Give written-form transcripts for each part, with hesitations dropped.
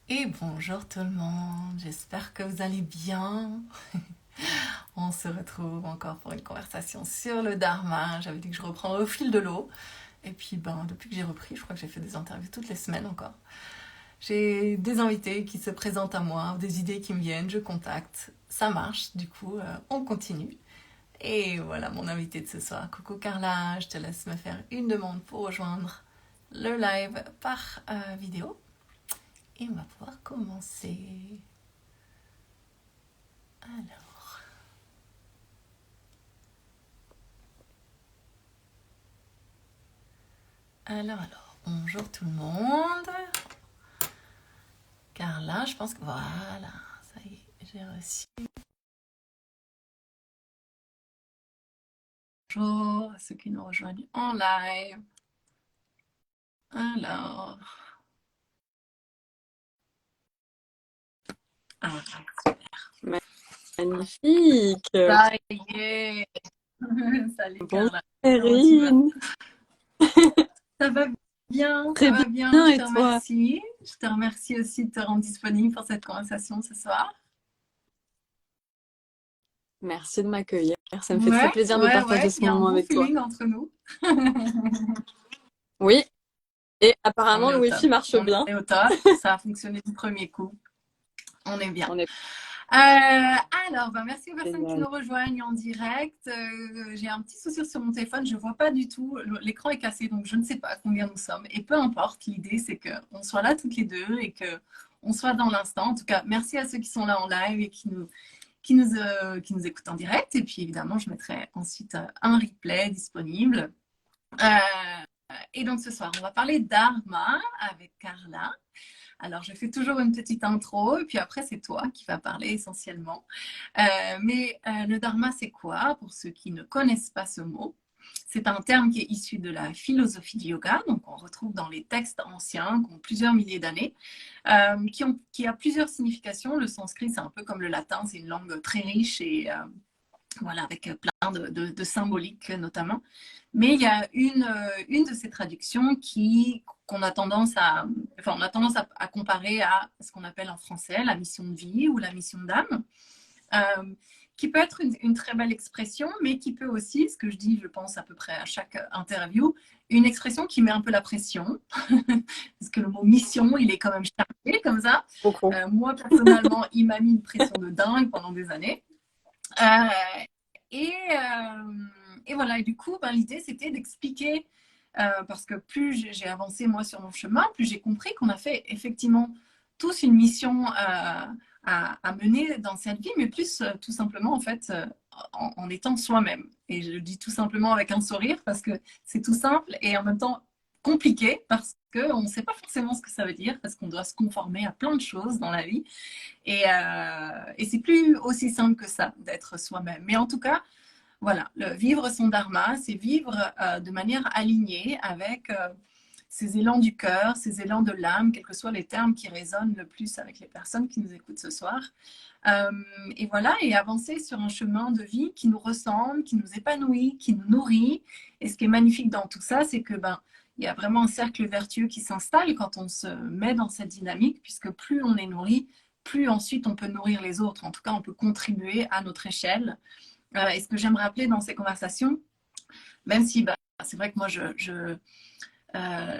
Et bonjour tout le monde, j'espère que vous allez bien. On se retrouve encore pour une conversation sur le Dharma. J'avais dit que je reprendrais au fil de l'eau. Et puis depuis que j'ai repris, je crois que j'ai fait des interviews toutes les semaines encore. J'ai des invités qui se présentent à moi, des idées qui me viennent, je contacte. Ça marche, du coup, on continue. Et voilà mon invité de ce soir. Coucou Carla, je te laisse me faire une demande pour rejoindre le live par vidéo. Et on va pouvoir commencer. Alors, bonjour tout le monde. Carla, je pense que voilà, ça y est, j'ai reçu. Bonjour à ceux qui nous rejoignent en live. Alors, ah, Magnifique. ça y est. Salut Bonjour Carla, comment tu vas? Perrine. Ça va bien, ça Très va bien, bien je et te toi? remercie. Je te remercie aussi de te rendre disponible pour cette conversation ce soir. Merci de m'accueillir. Ça me fait très Ouais, plaisir de ouais, partager ouais, ce il y a un moment bon avec toi. feeling entre nous. Oui, et On apparemment est le au top. wifi marche On bien. est au top. Ça a fonctionné du premier coup. On est bien. On est Merci aux personnes qui génial. nous rejoignent en direct. J'ai un petit souci sur mon téléphone. Je ne vois pas du tout. L'écran est cassé, donc je ne sais pas combien nous sommes. Et peu importe, l'idée, c'est qu'on soit là toutes les deux et qu'on soit dans l'instant. En tout cas, merci à ceux qui sont là en live et qui nous écoutent en direct. Et puis, évidemment, je mettrai ensuite un replay disponible. Et donc, ce soir, on va parler d'Arma avec Carla. Alors, je fais toujours une petite intro, et puis après, c'est toi qui vas parler essentiellement. Le dharma, c'est quoi? Pour ceux qui ne connaissent pas ce mot, c'est un terme qui est issu de la philosophie du yoga, donc on retrouve dans les textes anciens qui ont plusieurs milliers d'années, qui a plusieurs significations. Le sanskrit, c'est un peu comme le latin, c'est une langue très riche et voilà, avec plein de symboliques notamment. Mais il y a une de ces traductions qu'on a tendance à, enfin, on a tendance à comparer à ce qu'on appelle en français la mission de vie ou la mission d'âme, euh, qui peut être une très belle expression, mais qui peut aussi, ce que je dis, je pense à peu près à chaque interview, une expression qui met un peu la pression, parce que le mot mission, il est quand même chargé comme ça. Beaucoup. Moi, personnellement, il m'a mis une pression de dingue pendant des années. Euh, et, euh, et voilà, et du coup, l'idée, c'était d'expliquer, parce que plus j'ai avancé moi sur mon chemin, plus j'ai compris qu'on a fait effectivement tous une mission à mener dans cette vie, mais plus tout simplement en fait en étant soi-même. Et je le dis tout simplement avec un sourire parce que c'est tout simple et en même temps compliqué parce qu'on ne sait pas forcément ce que ça veut dire, parce qu'on doit se conformer à plein de choses dans la vie. Et c'est plus aussi simple que ça d'être soi-même. Mais en tout cas, voilà, vivre son dharma, c'est vivre de manière alignée avec ces élans du cœur, ces élans de l'âme, quels que soient les termes qui résonnent le plus avec les personnes qui nous écoutent ce soir. Euh, et voilà, et avancer sur un chemin de vie qui nous ressemble, qui nous épanouit, qui nous nourrit. Et ce qui est magnifique dans tout ça, c'est que il y a vraiment un cercle vertueux qui s'installe quand on se met dans cette dynamique, puisque plus on est nourri, plus ensuite on peut nourrir les autres. En tout cas, on peut contribuer à notre échelle. Et ce que j'aime rappeler dans ces conversations, même si c'est vrai que moi,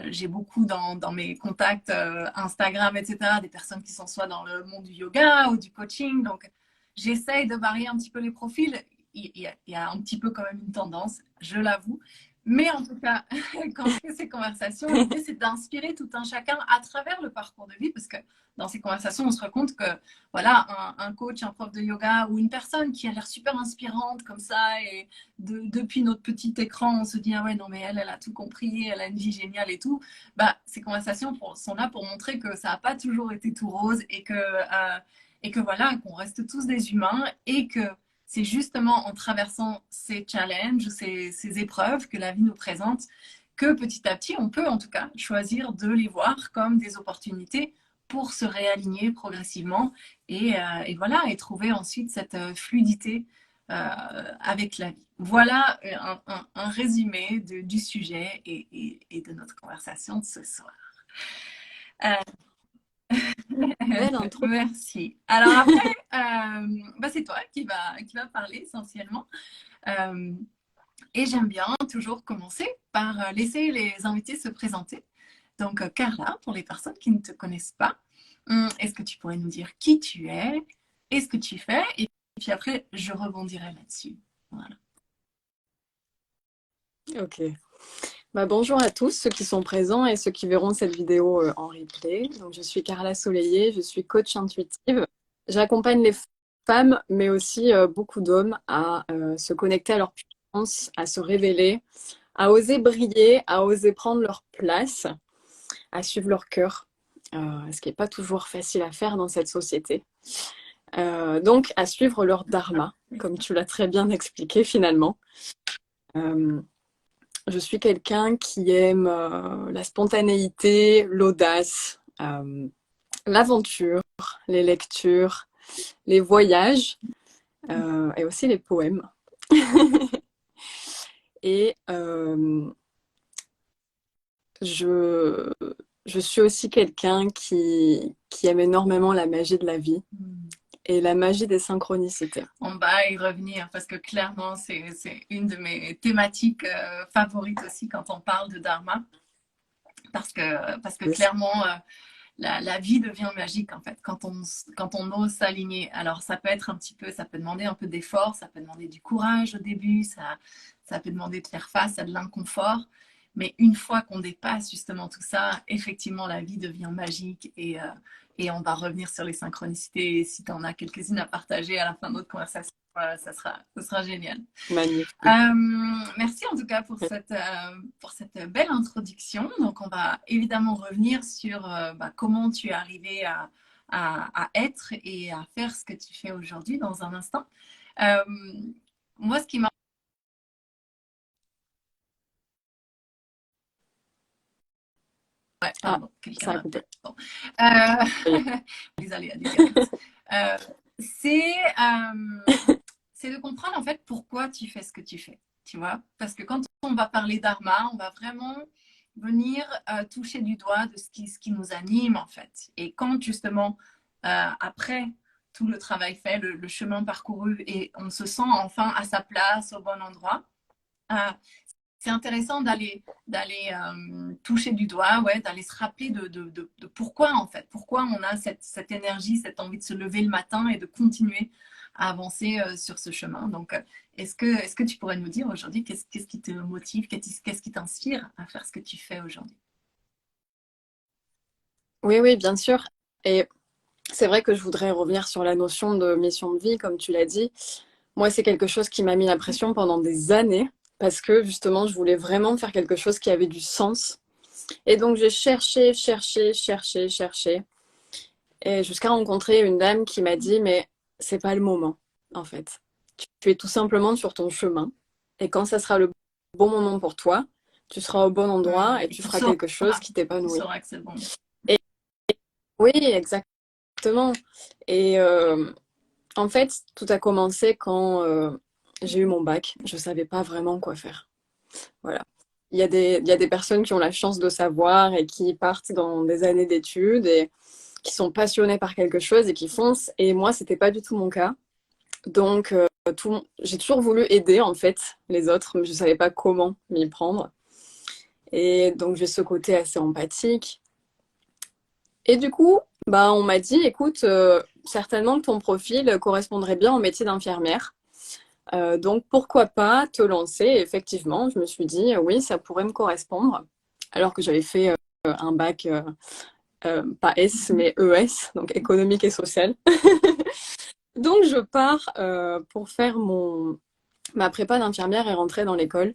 j'ai beaucoup dans mes contacts Instagram, etc., des personnes qui sont soit dans le monde du yoga ou du coaching. Donc, j'essaye de varier un petit peu les profils. Il y a un petit peu quand même une tendance, je l'avoue. Mais en tout cas, quand je fais ces conversations, l'idée, c'est d'inspirer tout un chacun à travers le parcours de vie, parce que dans ces conversations, on se rend compte que voilà, un coach, un prof de yoga ou une personne qui a l'air super inspirante comme ça, et depuis notre petit écran, on se dit ah ouais, non, mais elle a tout compris, elle a une vie géniale et tout. Ces conversations sont là pour montrer que ça n'a pas toujours été tout rose et que voilà, qu'on reste tous des humains et que c'est justement en traversant ces challenges, ces épreuves que la vie nous présente, que petit à petit, on peut en tout cas choisir de les voir comme des opportunités pour se réaligner progressivement et voilà, et trouver ensuite cette fluidité avec la vie. Voilà un résumé du sujet et de notre conversation de ce soir. Euh, Belle intro. Merci. Alors après, c'est toi qui va parler essentiellement. Euh, et j'aime bien toujours commencer par laisser les invités se présenter. Donc, Carla, pour les personnes qui ne te connaissent pas, est-ce que tu pourrais nous dire qui tu es et ce que tu fais? Et puis après, je rebondirai là-dessus. Voilà. Ok. Bonjour à tous ceux qui sont présents et ceux qui verront cette vidéo en replay. Donc, je suis Carla Soleiller, je suis coach intuitive. J'accompagne les femmes, mais aussi beaucoup d'hommes à se connecter à leur puissance, à se révéler, à oser briller, à oser prendre leur place, à suivre leur cœur, ce qui n'est pas toujours facile à faire dans cette société. Donc, à suivre leur dharma, comme tu l'as très bien expliqué finalement. Je suis quelqu'un qui aime la spontanéité, l'audace, l'aventure, les lectures, les voyages et aussi les poèmes. Et je, je suis aussi quelqu'un qui aime énormément la magie de la vie et la magie des synchronicités. On va y revenir parce que clairement, c'est une de mes thématiques favorites aussi quand on parle de Dharma. Parce que clairement, la vie devient magique en fait quand on ose s'aligner. Alors ça peut être un petit peu, ça peut demander un peu d'effort, ça peut demander du courage au début, ça peut demander de faire face à de l'inconfort. Mais une fois qu'on dépasse justement tout ça, effectivement, la vie devient magique et on va revenir sur les synchronicités. Et si tu en as quelques-unes à partager à la fin de notre conversation, ça sera génial. Magnifique. Merci en tout cas pour cette belle introduction. Donc, on va évidemment revenir sur comment tu es arrivé à être et à faire ce que tu fais aujourd'hui dans un instant. Moi, ce qui m'a... Ouais, pardon, quelqu'un ça a m'a coupé. appelé. Bon. Les aléas du direct. Euh, c'est c'est de comprendre en fait pourquoi tu fais ce que tu fais, tu vois. Parce que quand on va parler dharma, on va vraiment venir toucher du doigt de ce qui nous anime en fait. Et quand justement, après tout le travail fait, le chemin parcouru et on se sent enfin à sa place, au bon endroit, euh, c'est intéressant d'aller toucher du doigt, ouais, d'aller se rappeler de pourquoi en fait, pourquoi on a cette énergie, cette envie de se lever le matin et de continuer à avancer sur ce chemin. Donc, est-ce que tu pourrais nous dire aujourd'hui qu'est-ce qui te motive, qu'est-ce qui t'inspire à faire ce que tu fais aujourd'hui? Oui, oui, bien sûr. Et c'est vrai que je voudrais revenir sur la notion de mission de vie, comme tu l'as dit. Moi, c'est quelque chose qui m'a mis la pression pendant des années parce que justement, je voulais vraiment faire quelque chose qui avait du sens. Et donc, j'ai cherché, cherché, cherché, cherché. Et jusqu'à rencontrer une dame qui m'a dit, mais c'est pas le moment, en fait. Tu es tout simplement sur ton chemin. Et quand ça sera le bon moment pour toi, tu seras au bon endroit et tu feras quelque chose qui Tu t'épanouit. sauras que c'est bon. Et oui, exactement. Et en fait, tout a commencé quand j'ai eu mon bac. Je ne savais pas vraiment quoi faire. Voilà. Il y a des personnes qui ont la chance de savoir et qui partent dans des années d'études et qui sont passionnées par quelque chose et qui foncent. Et moi, c'était pas du tout mon cas. Donc, j'ai toujours voulu aider en fait les autres, mais je savais pas comment m'y prendre. Et donc, j'ai ce côté assez empathique. Et du coup, on m'a dit, écoute, certainement que ton profil correspondrait bien au métier d'infirmière. Donc, pourquoi pas te lancer? Et effectivement, je me suis dit, oui, ça pourrait me correspondre. Alors que j'avais fait un bac, pas S, mais ES, donc économique et social. Donc, je pars pour faire ma prépa d'infirmière et rentrer dans l'école.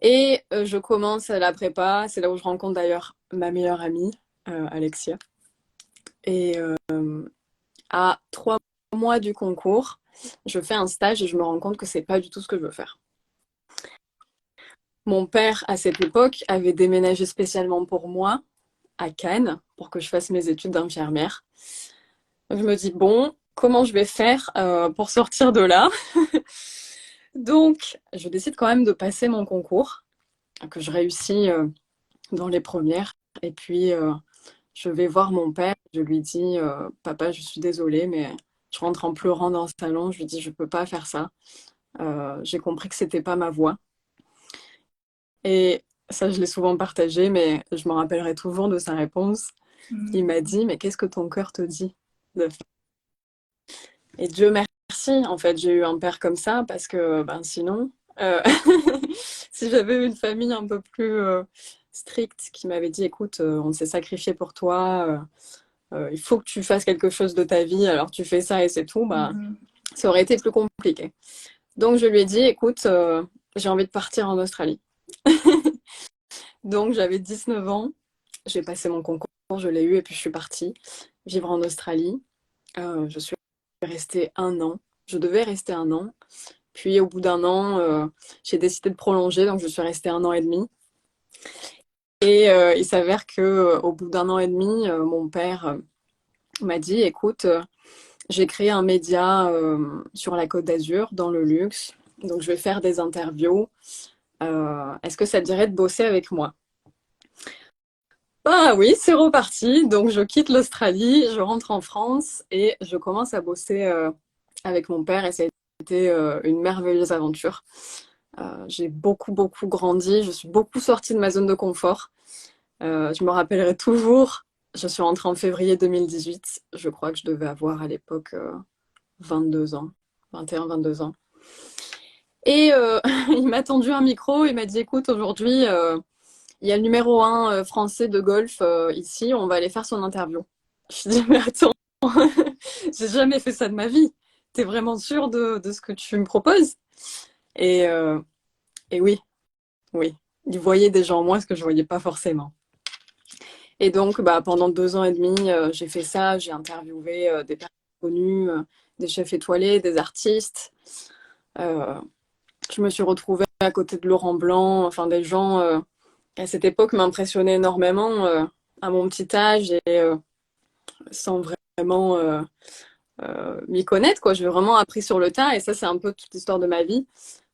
Et je commence la prépa. C'est là où je rencontre d'ailleurs ma meilleure amie, Alexia. Et à 3 mois du concours, je fais un stage et je me rends compte que c'est pas du tout ce que je veux faire. Mon père, à cette époque, avait déménagé spécialement pour moi à Cannes pour que je fasse mes études d'infirmière. Donc, je me dis, bon, comment je vais faire pour sortir de là? Donc, je décide quand même de passer mon concours, que je réussis dans les premières. Et puis, Je vais voir mon père, je lui dis, papa, je suis désolée, mais je rentre en pleurant dans le salon, je lui dis, je peux pas faire ça. J'ai compris que c'était pas ma voie. Et ça, je l'ai souvent partagé, mais je me rappellerai toujours de sa réponse. Il m'a dit, mais qu'est-ce que ton cœur te dit de faire? Et Dieu merci, en fait, j'ai eu un père comme ça, parce que ben, sinon, euh, si j'avais eu une famille un peu plus stricte qui m'avait dit, écoute, on s'est sacrifié pour toi, il faut que tu fasses quelque chose de ta vie, alors tu fais ça et c'est tout, bah, ça aurait été plus compliqué. Donc je lui ai dit, écoute, j'ai envie de partir en Australie. Donc j'avais 19 ans, j'ai passé mon concours, je l'ai eu et puis je suis partie vivre en Australie. Je suis restée un an. Je devais rester un an. Puis au bout d'un an, j'ai décidé de prolonger, donc je suis restée un an et demi. Et il s'avère que au bout d'un an et demi, mon père m'a dit, écoute, j'ai créé un média sur la Côte d'Azur, dans le luxe. Donc je vais faire des interviews. Est-ce que ça te dirait de bosser avec moi? Ah oui, c'est reparti. Donc je quitte l'Australie, je rentre en France et je commence à bosser avec mon père et ça a été une merveilleuse aventure. J'ai beaucoup, beaucoup grandi, je suis beaucoup sortie de ma zone de confort. Je me rappellerai toujours, je suis rentrée en février 2018. Je crois que je devais avoir à l'époque 22 ans, 21, 22 ans. Et il m'a tendu un micro, il m'a dit, écoute, aujourd'hui, il y a le numéro un français de golf ici, on va aller faire son interview. Je dis, mais attends, j'ai jamais fait ça de ma vie. T'es vraiment sûr de ce que tu me proposes? Et, euh, et oui, oui. Il voyait déjà en moi ce que je voyais pas forcément. Et donc, bah, pendant 2 ans et demi, j'ai fait ça. J'ai interviewé des personnes connues, des chefs étoilés, des artistes. Euh, je me suis retrouvée à côté de Laurent Blanc, enfin des gens à cette époque m'impressionnaient énormément à mon petit âge et sans vraiment m'y connaître, quoi. J'ai vraiment appris sur le tas et ça, c'est un peu toute l'histoire de ma vie.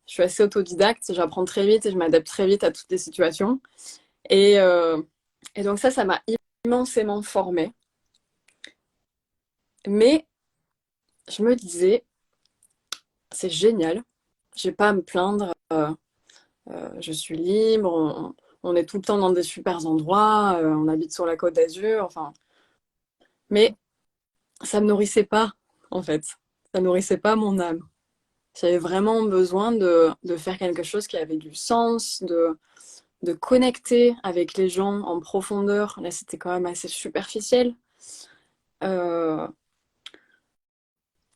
Je suis assez autodidacte, j'apprends très vite et je m'adapte très vite à toutes les situations. Et, euh, et donc ça m'a immensément formée. Mais je me disais, c'est génial, j'ai pas à me plaindre, je suis libre, on est tout le temps dans des super endroits, on habite sur la Côte d'Azur, enfin. Mais ça me nourrissait pas, en fait. Ça nourrissait pas mon âme. J'avais vraiment besoin de faire quelque chose qui avait du sens, de connecter avec les gens en profondeur. Là, c'était quand même assez superficiel. Euh,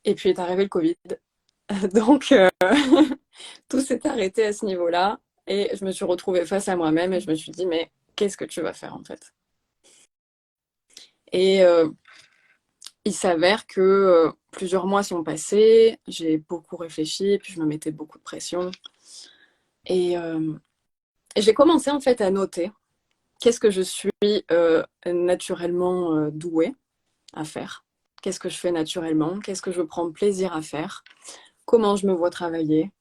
et puis est arrivé le Covid. Donc, tout s'est arrêté à ce niveau-là. Et je me suis retrouvée face à moi-même et je me suis dit, mais qu'est-ce que tu vas faire en fait? Et il s'avère que plusieurs mois sont passés, j'ai beaucoup réfléchi, puis je me mettais beaucoup de pression. Et j'ai commencé en fait à noter qu'est-ce que je suis naturellement douée à faire, qu'est-ce que je fais naturellement, qu'est-ce que je prends plaisir à faire, comment je me vois travailler,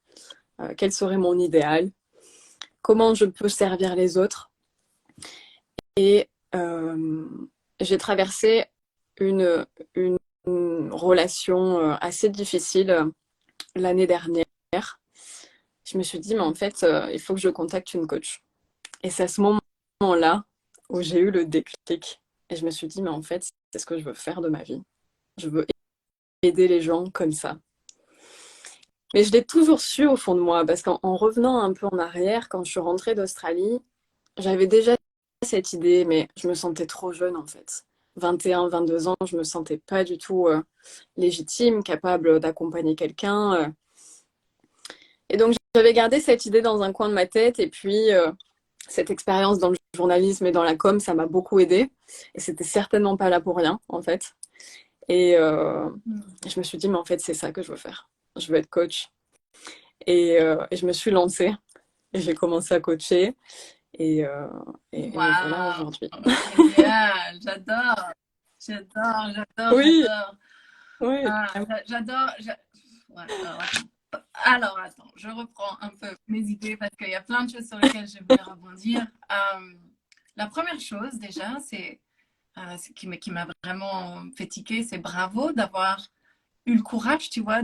quel serait mon idéal, comment je peux servir les autres. Et j'ai traversé une, une relation assez difficile l'année dernière. Je me suis dit, mais en fait, il faut que je contacte une coach. Et c'est à ce moment-là où j'ai eu le déclic. Et je me suis dit, mais en fait, c'est ce que je veux faire de ma vie. Je veux aider les gens comme ça. Mais je l'ai toujours su au fond de moi, parce qu'en revenant un peu en arrière, quand je suis rentrée d'Australie, j'avais déjà cette idée, mais je me sentais trop jeune en fait. 21, 22 ans, je me sentais pas du tout légitime, capable d'accompagner quelqu'un. Et donc j'avais gardé cette idée dans un coin de ma tête, et puis cette expérience dans le journalisme et dans la com, ça m'a beaucoup aidée. Et c'était certainement pas là pour rien, en fait. Et je me suis dit, mais en fait, c'est ça que je veux faire. Je veux être coach. Et je me suis lancée. Et j'ai commencé à coacher. Et, euh, et me voilà Waouh, aujourd'hui. génial, j'adore, j'adore, j'adore, Oui, j'adore. oui. Ah, j'adore. Ouais, alors, attends, je reprends un peu mes idées parce qu'il y a plein de choses sur lesquelles je voulais rebondir. La première chose, déjà, c'est ce qui m'a vraiment fait tiquer, c'est bravo d'avoir eu le courage, tu vois,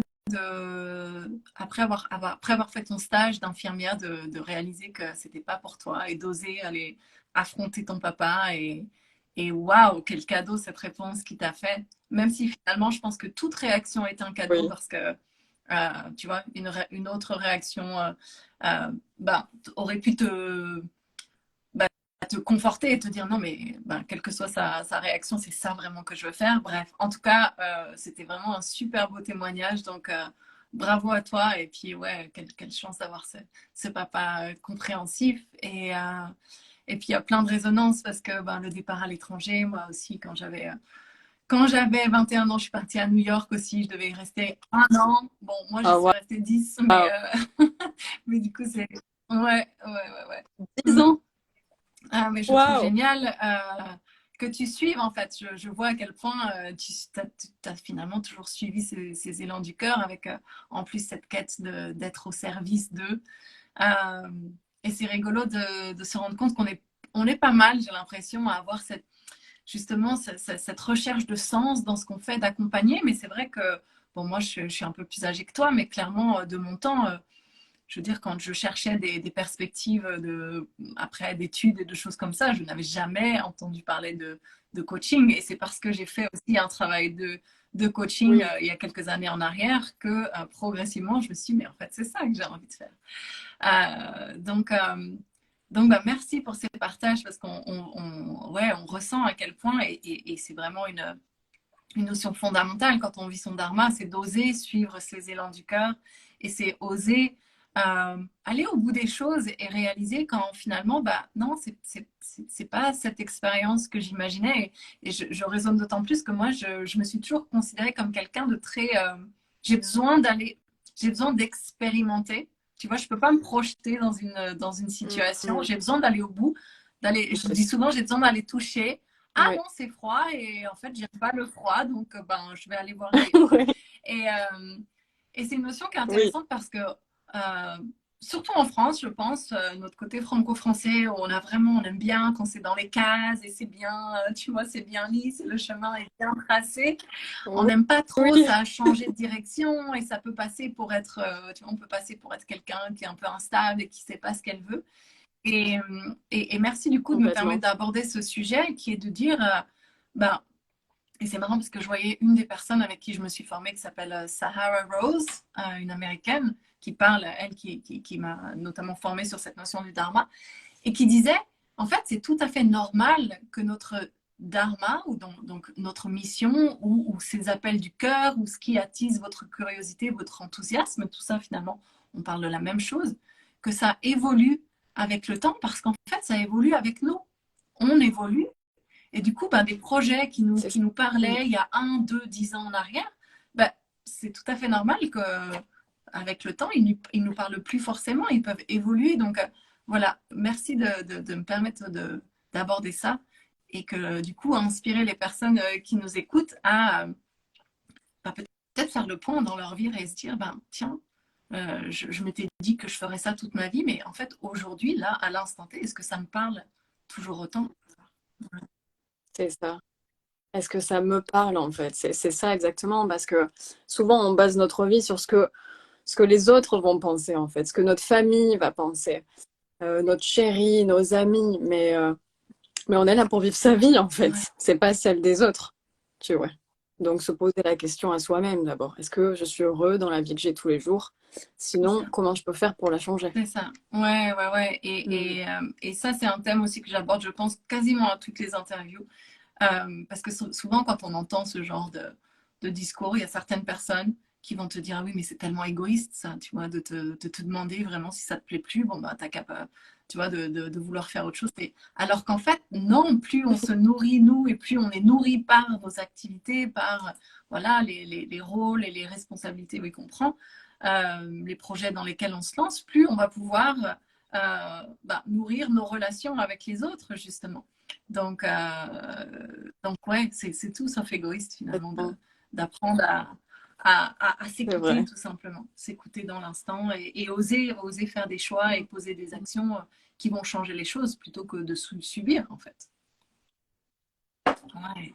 après avoir fait ton stage d'infirmière, de réaliser que c'était pas pour toi et d'oser aller affronter ton papa. Et waouh, quel cadeau cette réponse qui t'a fait. Même si finalement, je pense que toute réaction est un cadeau Oui, parce que, tu vois, une autre réaction bah, aurait pu bah, te conforter et te dire non, mais bah, quelle que soit sa réaction, c'est ça vraiment que je veux faire. Bref, en tout cas, c'était vraiment un super beau témoignage. Donc, bravo à toi. Et puis, ouais, quelle chance d'avoir ce papa compréhensif. Et puis, il y a plein de résonances parce que ben, le départ à l'étranger, moi aussi, quand j'avais 21 ans, je suis partie à New York aussi. Je devais y rester un an. Bon, moi, j'y ah, suis waouh, restée 10, mais du coup, c'est. Ouais, ouais, ouais, ouais. 10 mhm. ans. Ah, mais je trouve Waouh, génial que tu suives, en fait. Je vois à quel point tu as, finalement toujours suivi ces élans du cœur avec en plus cette quête d'être au service d'eux. Euh, et c'est rigolo de se rendre compte on est pas mal, j'ai l'impression, à avoir justement cette recherche de sens dans ce qu'on fait, d'accompagner. Mais c'est vrai que, bon, moi, je suis un peu plus âgée que toi, mais clairement, de mon temps, je veux dire, quand je cherchais des perspectives après d'études et de choses comme ça, je n'avais jamais entendu parler de coaching. Et c'est parce que j'ai fait aussi un travail de coaching oui, il y a quelques années en arrière que progressivement, je me suis dit, mais en fait, c'est ça que j'ai envie de faire. Euh, donc, euh, donc bah, merci pour ces partages parce ouais, on ressent à quel point, et c'est vraiment une notion fondamentale quand on vit son dharma, c'est d'oser suivre ses élans du cœur et c'est oser aller au bout des choses et réaliser quand finalement, bah non, c'est pas cette expérience que j'imaginais. Et je raisonne d'autant plus que moi, je me suis toujours considérée comme quelqu'un de très. J'ai besoin d'aller, j'ai besoin d'expérimenter. Tu vois, je peux pas me projeter dans une situation. mhm. J'ai besoin d'aller au bout, d'aller. Je dis souvent, j'ai besoin d'aller toucher. Ah Oui, non, c'est froid et en fait, j'aime pas le froid, donc ben, je vais aller voir ailleurs. oui, Et, euh, et c'est une notion qui est oui, intéressante parce que, euh, surtout en France, je pense, notre côté franco-français, on aime bien quand c'est dans les cases et c'est bien, tu vois, c'est bien lisse, le chemin est bien tracé. On oui, n'aime pas trop, oui, ça a changé de direction et ça peut passer pour être, tu vois, on peut passer pour être quelqu'un qui est un peu instable et qui sait pas ce qu'elle veut. Et merci du coup de me permettre complètement. d'aborder ce sujet qui est de dire, ben, et c'est marrant parce que je voyais une des personnes avec qui je me suis formée qui s'appelle Sahara Rose, une américaine qui parle, elle qui m'a notamment formée sur cette notion du dharma, et qui disait, en fait, c'est tout à fait normal que notre dharma, ou donc notre mission, ou ces appels du cœur, ou ce qui attise votre curiosité, votre enthousiasme, tout ça finalement, on parle de la même chose, que ça évolue avec le temps, parce qu'en fait, ça évolue avec nous. On évolue. Et du coup, ben, des projets C'est qui ça. nous Mhm. parlaient il y a 1, 2, 10 ans en arrière, ben, c'est tout à fait normal que avec le temps, ils nous parlent plus forcément, ils peuvent évoluer. Donc voilà, merci de me permettre d'aborder ça et que du coup, à inspirer les personnes qui nous écoutent à ben, peut-être faire le point dans leur vie et se dire, ben, tiens, je m'étais dit que je ferais ça toute ma vie, mais en fait, aujourd'hui, là, à l'instant T, est-ce que ça me parle toujours autant? C'est ça. Est-ce que ça me parle en fait? C'est ça exactement, parce que souvent on base notre vie sur ce que les autres vont penser en fait, ce que notre famille va penser, notre chéri, nos amis, mais on est là pour vivre sa vie en fait, Ouais. c'est pas celle des autres, tu vois. Donc se poser la question à soi-même d'abord, est-ce que je suis heureux dans la vie que j'ai tous les jours? C'est Sinon, ça. comment je peux faire pour la changer? C'est ça. Ouais, ouais, ouais. Mm. Et ça, c'est un thème aussi que j'aborde, je pense, quasiment à toutes les interviews. Parce que souvent, quand on entend ce genre de discours, il y a certaines personnes qui vont te dire, ah oui, mais c'est tellement égoïste, ça, tu vois, de te demander vraiment si ça te plaît plus, bon, bah, t'as qu'à, tu vois, de vouloir faire autre chose. Alors qu'en fait, non, plus on se nourrit, nous, et plus on est nourri par nos activités, par, voilà, les rôles et les responsabilités, oui, qu'on prend, les projets dans lesquels on se lance, plus on va pouvoir bah, nourrir nos relations avec les autres, justement. Donc ouais, c'est tout sauf égoïste finalement d'apprendre à C'est s'écouter vrai. tout simplement, s'écouter dans l'instant et oser faire des choix et poser des actions qui vont changer les choses plutôt que de subir en fait. Ouais.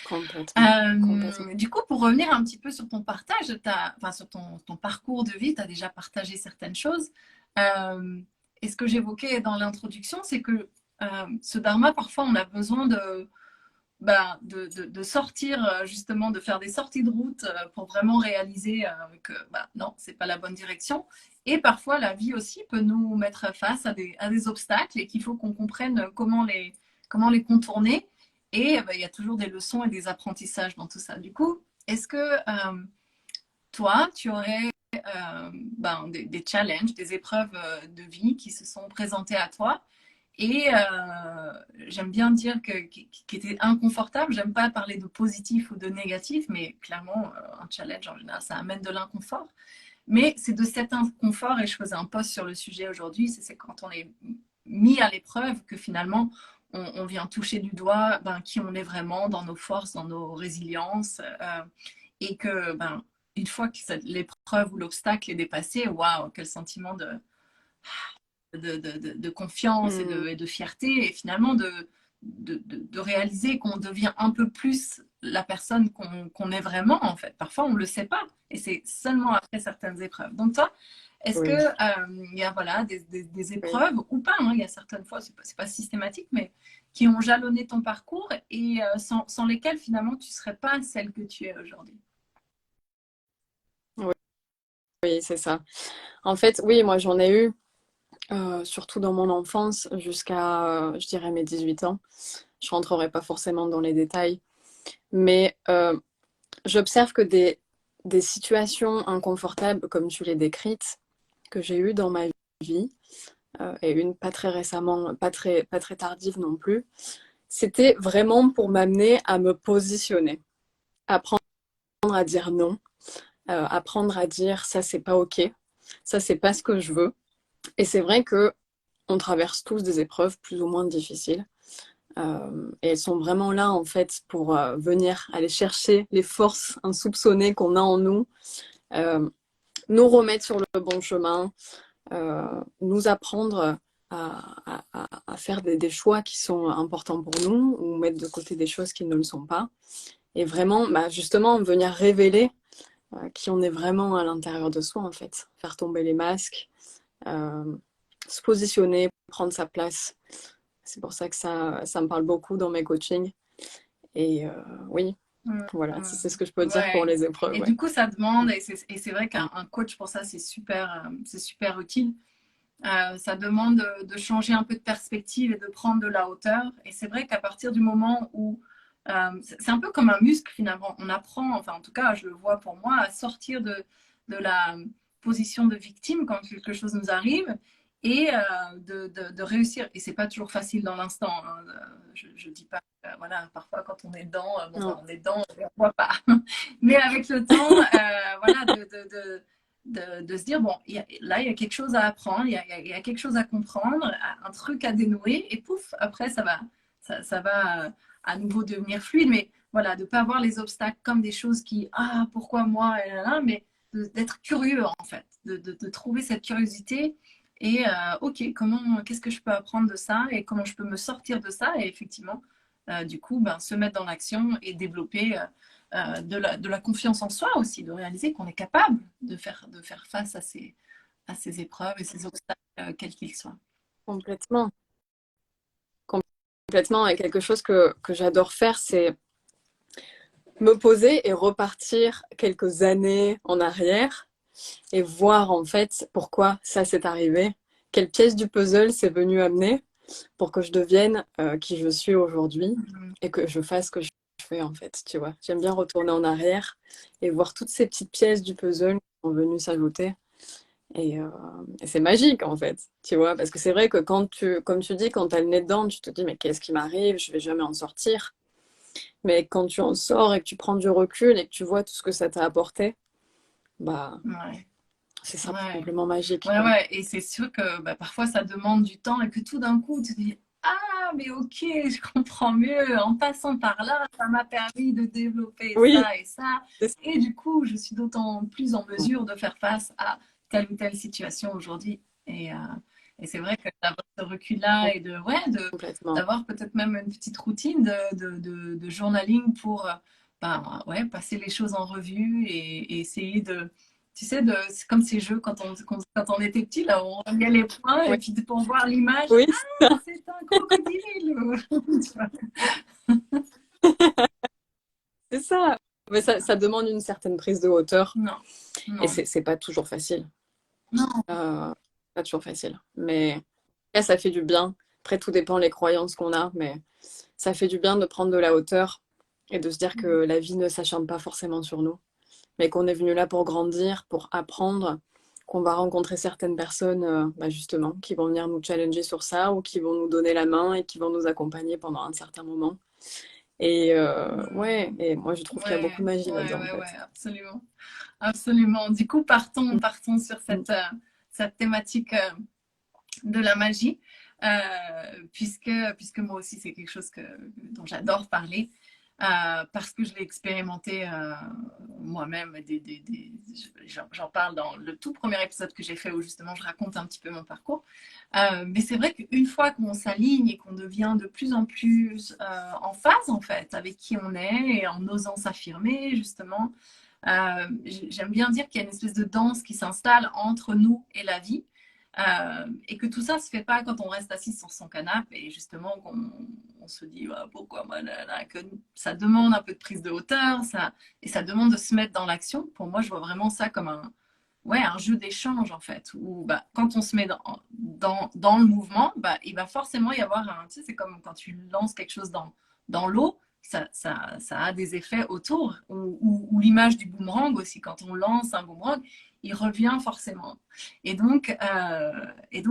Complètement, complètement. Du coup, pour revenir un petit peu sur ton partage, enfin, sur ton parcours de vie, tu as déjà partagé certaines choses. Euh, et ce que j'évoquais dans l'introduction, c'est que ce dharma, parfois, on a besoin de sortir, justement, de faire des sorties de route pour vraiment réaliser que non, c'est pas la bonne direction. Et parfois, la vie aussi peut nous mettre face à des obstacles et qu'il faut qu'on comprenne comment les contourner. Et il y a toujours des leçons et des apprentissages dans tout ça. Du coup, est-ce que toi, tu aurais des challenges, des épreuves de vie qui se sont présentées à toi et j'aime bien dire qui était inconfortable. J'aime pas parler de positif ou de négatif, mais clairement, un challenge en général, ça amène de l'inconfort. Mais c'est de cet inconfort, et je faisais un post sur le sujet aujourd'hui, c'est quand on est mis à l'épreuve que finalement on vient toucher du doigt qui on est vraiment dans nos forces, dans nos résiliences, et que une fois que l'épreuve ou l'obstacle est dépassé, waouh, quel sentiment de confiance Mm, et de fierté, et finalement de réaliser qu'on devient un peu plus la personne qu'on est vraiment, en fait. Parfois, on ne le sait pas, et c'est seulement après certaines épreuves. Donc, toi, est-ce que oui, il y a voilà, des oui. épreuves, ou pas, hein, il y a certaines fois, c'est pas systématique, mais qui ont jalonné ton parcours et sans lesquelles, finalement, tu ne serais pas celle que tu es aujourd'hui? Oui, oui, c'est ça. En fait, oui, moi j'en ai eu, surtout dans mon enfance, jusqu'à, je dirais, mes 18 ans. Je rentrerai pas forcément dans les détails, mais j'observe que des situations inconfortables, comme tu l'as décrites, que j'ai eues dans ma vie, et une pas très récemment, pas très tardive non plus, c'était vraiment pour m'amener à me positionner, apprendre à dire non, apprendre à dire ça c'est pas ok, ça c'est pas ce que je veux. Et c'est vrai que on traverse tous des épreuves plus ou moins difficiles. Et elles sont vraiment là en fait pour venir aller chercher les forces insoupçonnées qu'on a en nous, euh, nous remettre sur le bon chemin, nous apprendre à faire des choix qui sont importants pour nous ou mettre de côté des choses qui ne le sont pas. Et vraiment, justement, venir révéler qui on est vraiment à l'intérieur de soi en fait. Faire tomber les masques, euh, se positionner, prendre sa place. C'est pour ça que ça me parle beaucoup dans mes coachings. Et oui, voilà, c'est ce que je peux dire pour Ouais. les épreuves. Et Ouais. du coup, ça demande, et c'est vrai qu'un coach pour ça, c'est super utile. Ça demande de changer un peu de perspective et de prendre de la hauteur. Et c'est vrai qu'à partir du moment où c'est un peu comme un muscle finalement, on apprend, enfin en tout cas, je le vois pour moi, à sortir de la position de victime quand quelque chose nous arrive et de réussir. Et c'est pas toujours facile dans l'instant, hein. Je dis pas, voilà, parfois quand on est dedans, Non. on est dedans, on ne voit pas. Mais avec le temps, voilà, de se dire, bon, là, il y a quelque chose à apprendre, il y a quelque chose à comprendre, un truc à dénouer, et pouf, après, ça va à nouveau devenir fluide. Mais voilà, de ne pas voir les obstacles comme des choses qui, ah, pourquoi moi, et là, là, mais d'être curieux, en fait, de trouver cette curiosité. Et ok, qu'est-ce que je peux apprendre de ça et comment je peux me sortir de ça et effectivement, du coup, se mettre dans l'action et développer de la confiance en soi aussi, de réaliser qu'on est capable de faire face à ces épreuves et ces obstacles, quels qu'ils soient. Complètement. Complètement. Et quelque chose que j'adore faire, c'est me poser et repartir quelques années en arrière et voir en fait pourquoi ça s'est arrivé, quelle pièce du puzzle c'est venu amener pour que je devienne qui je suis aujourd'hui Mhm. et que je fasse ce que je fais en fait, tu vois. J'aime bien retourner en arrière et voir toutes ces petites pièces du puzzle qui sont venues s'ajouter. Et c'est magique en fait, tu vois, parce que c'est vrai que comme tu dis, quand t'as le nez dedans, tu te dis mais qu'est-ce qui m'arrive, je vais jamais en sortir. Mais quand tu en sors et que tu prends du recul et que tu vois tout ce que ça t'a apporté, bah Ouais, c'est ouais, simplement magique, ouais, quoi. ouais. Et c'est sûr que parfois ça demande du temps et que tout d'un coup tu te dis, ah, mais ok, je comprends mieux. En passant par là, ça m'a permis de développer Oui, ça et ça. c'est ça. Et du coup, je suis d'autant plus en mesure de faire face à telle ou telle situation aujourd'hui. Et c'est vrai que d'avoir ce recul-là et complètement. d'avoir peut-être même une petite routine de journaling pour ouais, passer les choses en revue et essayer de, tu sais, c'est comme ces jeux quand on était petit, là, on remuait les points et Oui, puis pour voir l'image, oui, ah, c'est un crocodile. Tu vois. c'est ça. Mais ça demande une certaine prise de hauteur Non, et non, c'est pas toujours facile. non. Pas toujours facile. Mais là, ça fait du bien. Après, tout dépend les croyances qu'on a, mais ça fait du bien de prendre de la hauteur et de se dire que la vie ne s'acharne pas forcément sur nous, mais qu'on est venu là pour grandir, pour apprendre, qu'on va rencontrer certaines personnes, justement, qui vont venir nous challenger sur ça ou qui vont nous donner la main et qui vont nous accompagner pendant un certain moment. Et ouais, et moi je trouve qu'il y a beaucoup Ouais, de magie là-dedans en ouais, fait. absolument. Absolument. Du coup, partons sur Mm. cette thématique de la magie, puisque moi aussi, c'est quelque chose dont j'adore parler, parce que je l'ai expérimenté moi-même. J'en parle dans le tout premier épisode que j'ai fait où justement je raconte un petit peu mon parcours. Mais c'est vrai qu'une fois qu'on s'aligne et qu'on devient de plus en plus en phase en fait avec qui on est et en osant s'affirmer justement, j'aime bien dire qu'il y a une espèce de danse qui s'installe entre nous et la vie. Et que tout ça se fait pas quand on reste assis sur son canapé et justement qu'on on se dit ah, pourquoi moi là, que ça demande un peu de prise de hauteur et ça demande de se mettre dans l'action. Pour moi, je vois vraiment ça comme un jeu d'échange en fait où quand on se met dans le mouvement, il va forcément y avoir tu sais, c'est comme quand tu lances quelque chose dans l'eau, ça a des effets autour ou l'image du boomerang aussi, quand on lance un boomerang, il revient forcément. Et donc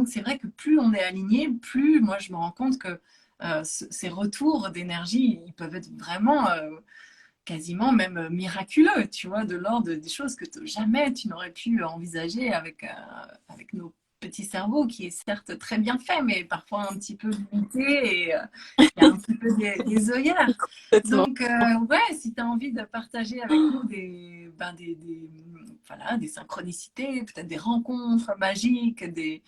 c'est vrai que plus on est aligné, plus moi je me rends compte que ces retours d'énergie, ils peuvent être vraiment quasiment même miraculeux, tu vois, de l'ordre des choses que jamais tu n'aurais pu envisager avec nos petits cerveaux, qui est certes très bien fait, mais parfois un petit peu limité et il y a un petit peu des œillères. Complètement. Donc, ouais, si tu as envie de partager avec nous voilà, des synchronicités, peut-être des rencontres magiques, des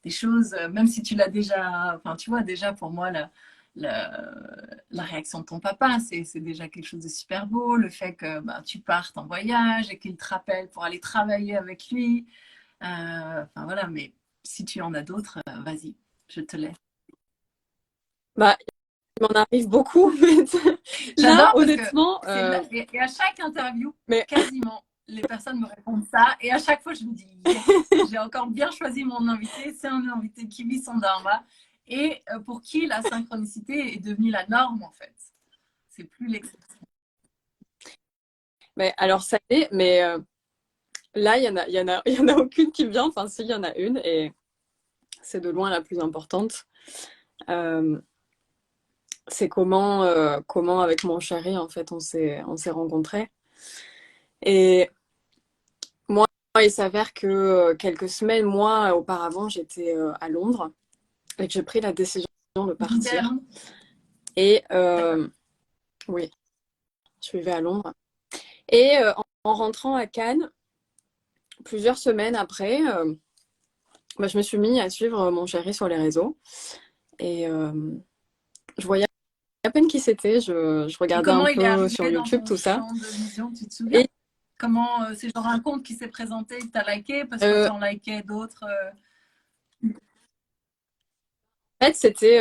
choses, même si tu l'as déjà, enfin, tu vois, déjà pour moi, la, la réaction de ton papa, c'est déjà quelque chose de super beau. Le fait que tu partes en voyage et qu'il te rappelle pour aller travailler avec lui. Enfin voilà, mais si tu en as d'autres, vas-y, je te laisse. Bah, il m'en arrive beaucoup, mais là, J'adore parce que honnêtement, et à chaque interview, mais quasiment, les personnes me répondent ça. Et à chaque fois, je me dis, yes, j'ai encore bien choisi mon invité. C'est un invité qui vit son dharma et pour qui la synchronicité est devenue la norme, en fait. C'est plus l'exception. alors ça y est, mais là, il y en a aucune qui me vient. Enfin, si, il y en a une, et c'est de loin la plus importante. Euh, c'est comment avec mon chéri, en fait, on s'est rencontrés. Et moi, il s'avère que quelques semaines, mois auparavant, j'étais à Londres et que j'ai pris la décision de partir. Idem. Et D'accord. oui, je vivais à Londres. Et en rentrant à Cannes, plusieurs semaines après, je me suis mis à suivre mon chéri sur les réseaux. Et je voyais à peine qui c'était. Je Et regardais un comment il est peu sur arrivé dans YouTube, ton tout ça. champ de vision, tu te souviens? Et Comment c'est genre un compte qui s'est présenté, que tu as liké parce que euh, tu en likais d'autres en fait, c'était.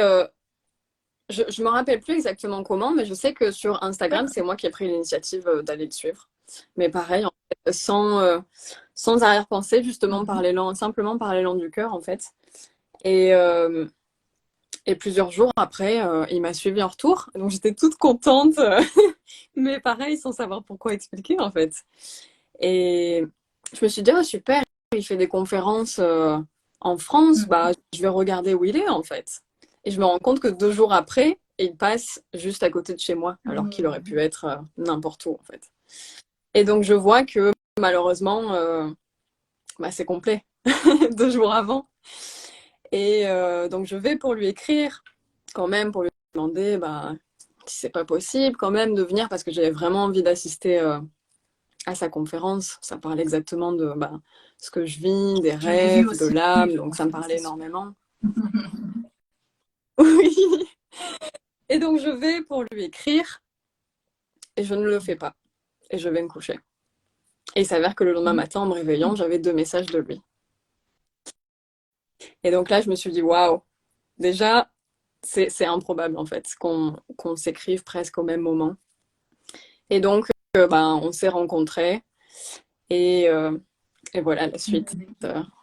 Je me rappelle plus exactement comment, mais je sais que sur Instagram, D'accord. c'est moi qui ai pris l'initiative d'aller le suivre. Mais pareil, en fait, sans arrière-pensée, justement, Mhm. simplement par l'élan du cœur, en fait. Et, et plusieurs jours après, il m'a suivi en retour. Donc j'étais toute contente, mais pareil, sans savoir pourquoi expliquer, en fait. Et je me suis dit, oh, super, il fait des conférences en France, Mhm. je vais regarder où il est, en fait. Et je me rends compte que 2 jours après, il passe juste à côté de chez moi, alors qu'il aurait pu Mhm. être n'importe où, en fait. Et donc, je vois que malheureusement, c'est complet 2 jours avant. Et donc, je vais pour lui écrire, quand même, pour lui demander si c'est pas possible, quand même, de venir, parce que j'avais vraiment envie d'assister à sa conférence. Ça parlait exactement de ce que je vis, des Je l'ai vu rêves, de aussi, l'âme, je donc ça me confirme, parlait c'est super. énormément. Oui. Et donc, je vais pour lui écrire et je ne le fais pas. Et je vais me coucher. Et il s'avère que le lendemain matin, en me réveillant, j'avais 2 messages de lui. Et donc là, je me suis dit, waouh, déjà, c'est improbable en fait qu'on s'écrive presque au même moment. Et donc, ben, on s'est rencontrés et, euh, et voilà la suite.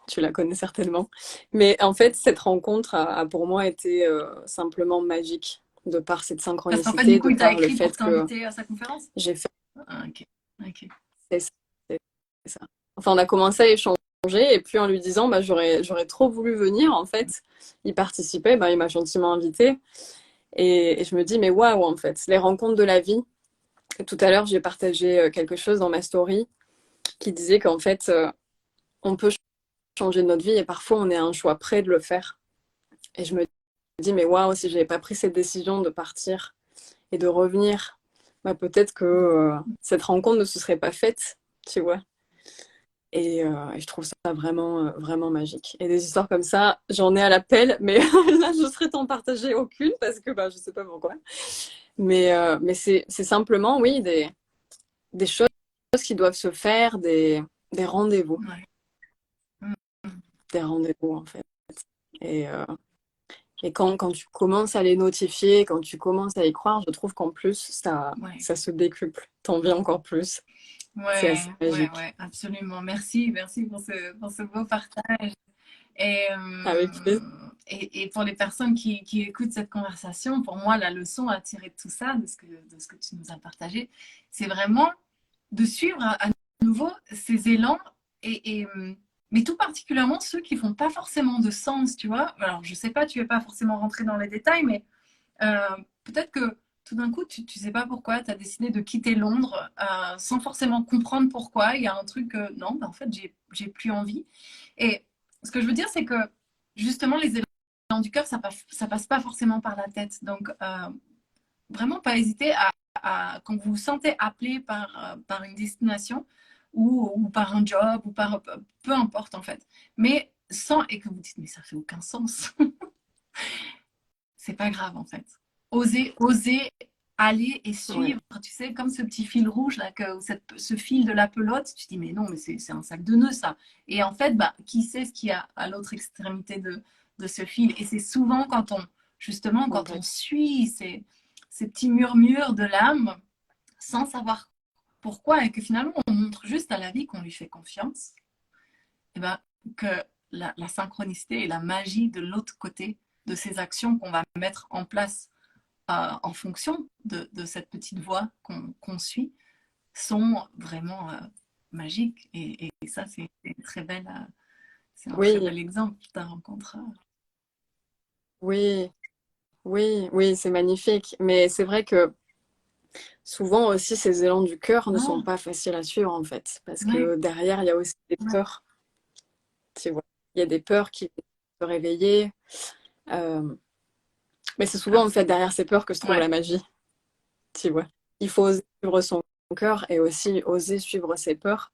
Tu la connais certainement. Mais en fait, cette rencontre a pour moi été simplement magique de par cette Parce qu'en fait, du synchronicité, coup, de il t'a par le écrit pour fait que t'inviter à sa conférence? j'ai fait Ah, ok. Ok. ça. C'est ça. Enfin, on a commencé à échanger et puis en lui disant, bah, j'aurais trop voulu venir en fait. Il participait, bah, il m'a gentiment invité et je me dis, mais waouh, en fait, les rencontres de la vie. Tout à l'heure, j'ai partagé quelque chose dans ma story qui disait qu'en fait, on peut changer notre vie et parfois on est à un choix près de le faire. Et je me dis, mais waouh, si j'avais pas pris cette décision de partir et de revenir, bah, peut-être que cette rencontre ne se serait pas faite, tu vois. Et je trouve ça vraiment, vraiment magique. Et des histoires comme ça, j'en ai à l'appel, mais là, je serais t'en partager aucune parce que bah, je sais pas pourquoi. Mais c'est simplement, oui, des choses qui doivent se faire, des rendez-vous. Ouais. Mm. Des rendez-vous, en fait. Et, euh, et quand tu commences à les notifier, quand tu commences à y croire, je trouve qu'en plus, Ouais. ça se décuple. T'en viens encore plus. C'est Ouais, assez ouais, magique. ouais, absolument. Merci, merci pour ce beau partage. Et, Avec plaisir. et pour les personnes qui écoutent cette conversation, pour moi, la leçon à tirer de tout ça, de ce que tu nous as partagé, c'est vraiment de suivre à nouveau ces élans mais tout particulièrement ceux qui font pas forcément de sens, tu vois. Alors, je sais pas, tu veux pas forcément rentrer dans les détails, mais euh, peut-être que tout d'un coup, tu sais pas pourquoi, tu as décidé de quitter Londres sans forcément comprendre pourquoi. Il y a un truc, non, ben, en fait, j'ai plus envie. Et ce que je veux dire, c'est que justement, les élans du cœur, ça passe pas forcément par la tête. Donc, vraiment pas hésiter quand vous vous sentez appelé par une destination ou par un job ou par peu importe en fait. Mais sans et que vous dites mais ça fait aucun sens. C'est pas grave en fait. Oser aller et Ouais. suivre, tu sais, comme ce petit fil rouge là, ce fil de la pelote, tu dis mais non, mais c'est un sac de nœuds ça. Et en fait, bah, qui sait ce qu'il y a à l'autre extrémité de ce fil. Et c'est souvent justement, quand on Complètement. suit ces petits murmures de l'âme sans savoir pourquoi et que finalement on montre juste à la vie qu'on lui fait confiance, et ben, que la synchronicité et la magie de l'autre côté de ces actions qu'on va mettre en place en fonction de cette petite voie qu'on suit sont vraiment magiques. Et ça, c'est un très Oui, bel exemple de ta rencontre. oui, oui, oui, c'est magnifique. Mais c'est vrai que souvent aussi, ces élans du cœur ne sont Non, pas faciles à suivre, en fait. Parce ouais, que derrière, il y a aussi des ouais, peurs, tu vois. Il y a des peurs qui vont se réveiller. Euh, mais c'est souvent, en fait, absolument. derrière ces peurs que se trouve Ouais, la magie, tu vois. Il faut oser suivre son cœur et aussi oser suivre ses peurs.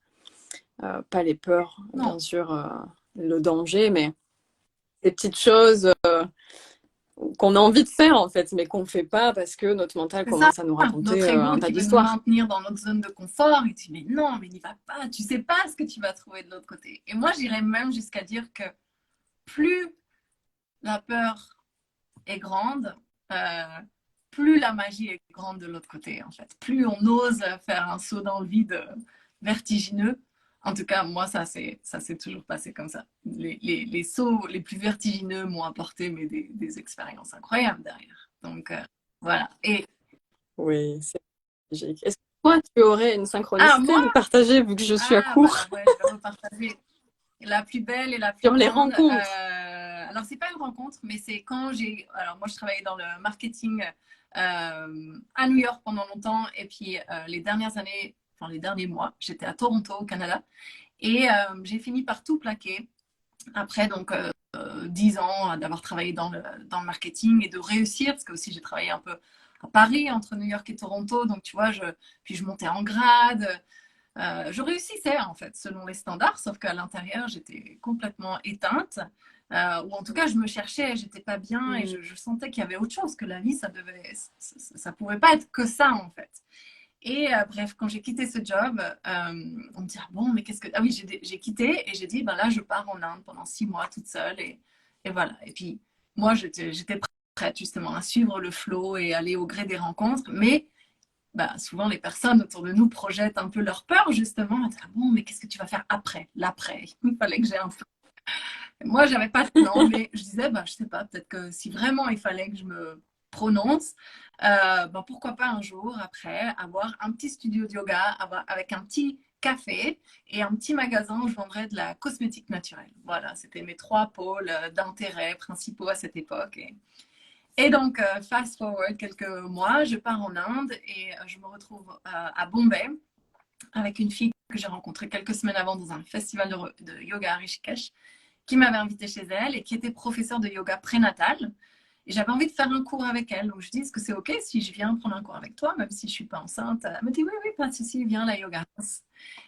Pas les peurs, non, bien sûr, le danger, mais des petites choses qu'on a envie de faire, en fait, mais qu'on ne fait pas parce que notre mental c'est ça. commence à nous raconter Notre ego un tas qui veut nous d'histoires. maintenir dans notre zone de confort, il dit mais non, mais n'y va pas, tu sais pas ce que tu vas trouver de l'autre côté. Et moi, j'irais même jusqu'à dire que plus la peur est grande, euh, plus la magie est grande de l'autre côté, en fait. Plus on ose faire un saut dans le vide vertigineux. En tout cas, moi, ça s'est toujours passé comme ça. Les sauts les plus vertigineux m'ont apporté des expériences incroyables derrière. Donc, voilà. Et, Oui, c'est magique. Est-ce que toi, tu aurais une synchronicité moi, à nous partager vu que je suis à bah court alors, ouais, je vais repartager la plus belle et la plus sur les grande. rencontres? Alors, c'est pas une rencontre, mais c'est quand j'ai. Alors, moi, je travaillais dans le marketing à New York pendant longtemps. Et puis, les dernières années, enfin, les derniers mois, j'étais à Toronto, au Canada. Et j'ai fini par tout plaquer. Après, donc, 10 ans d'avoir travaillé dans le marketing et de réussir, parce que aussi j'ai travaillé un peu à Paris, entre New York et Toronto. Donc, tu vois, puis je montais en grade. Je réussissais en fait selon les standards, sauf qu'à l'intérieur j'étais complètement éteinte. ou en tout cas, je me cherchais, j'étais pas bien et Mm. je sentais qu'il y avait autre chose, que la vie, ça pouvait pas être que ça en fait. Et bref, quand j'ai quitté ce job, on me dit ah bon, mais qu'est-ce que. Ah oui, j'ai quitté et j'ai dit ben là, je pars en Inde pendant 6 mois toute seule et voilà. Et puis, moi, j'étais prête justement à suivre le flow et aller au gré des rencontres, mais bah, souvent les personnes autour de nous projettent un peu leur peur justement. Ah bon, mais qu'est-ce que tu vas faire après, l'après? Il fallait que j'ai un plan. Moi, j'avais pas de plan, mais je disais, bah, je sais pas, peut-être que si vraiment il fallait que je me prononce, bah, pourquoi pas un jour après avoir un petit studio de yoga avec un petit café et un petit magasin où je vendrais de la cosmétique naturelle. Voilà, c'était mes 3 pôles d'intérêt principaux à cette époque. Et donc, fast forward quelques mois, je pars en Inde et je me retrouve à Bombay avec une fille que j'ai rencontrée quelques semaines avant dans un festival de yoga à Rishikesh qui m'avait invitée chez elle et qui était professeure de yoga prénatal. Et j'avais envie de faire un cours avec elle. Donc je dis, est-ce que c'est OK si je viens prendre un cours avec toi, même si je ne suis pas enceinte? Elle me dit, oui, oui, pas de souci, viens à la yoga house.